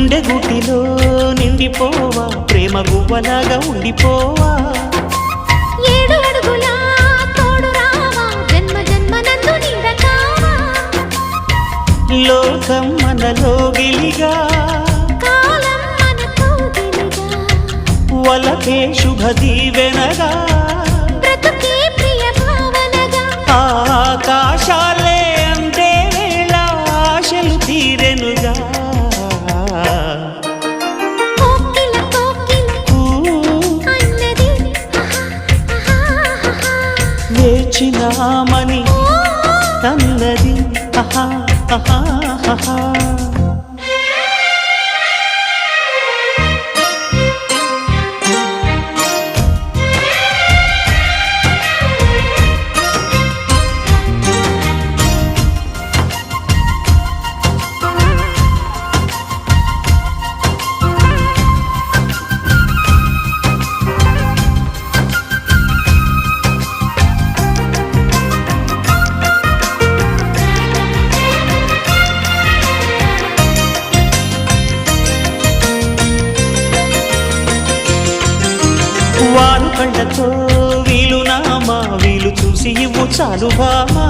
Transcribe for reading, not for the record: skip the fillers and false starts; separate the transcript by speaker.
Speaker 1: గుండె గుటిలో నిండిపోవా ప్రేమ గువ్వలాగా ఉండిపోవా
Speaker 2: ఏడు అడుగుల తోడు రావా జన్మ జన్మ నందు నిందకావా
Speaker 1: లోకం మనలో గిలిగా
Speaker 2: కాలం మనతో గిలిగా
Speaker 1: వలకే శుభ దీవెనగా
Speaker 2: బ్రతుకే ప్రియ భావనగా
Speaker 1: ఆకాశాలే అందే వేళ ఆశలు తీరెనుగా
Speaker 2: కోకిల కోకిల అన్నది
Speaker 1: వేచినామని అన్నది ఆహా ఆహా ఆహా వారు కళ్ళతో వీలు నామా వీలు చూసి ఇవ్వు చాలు బామా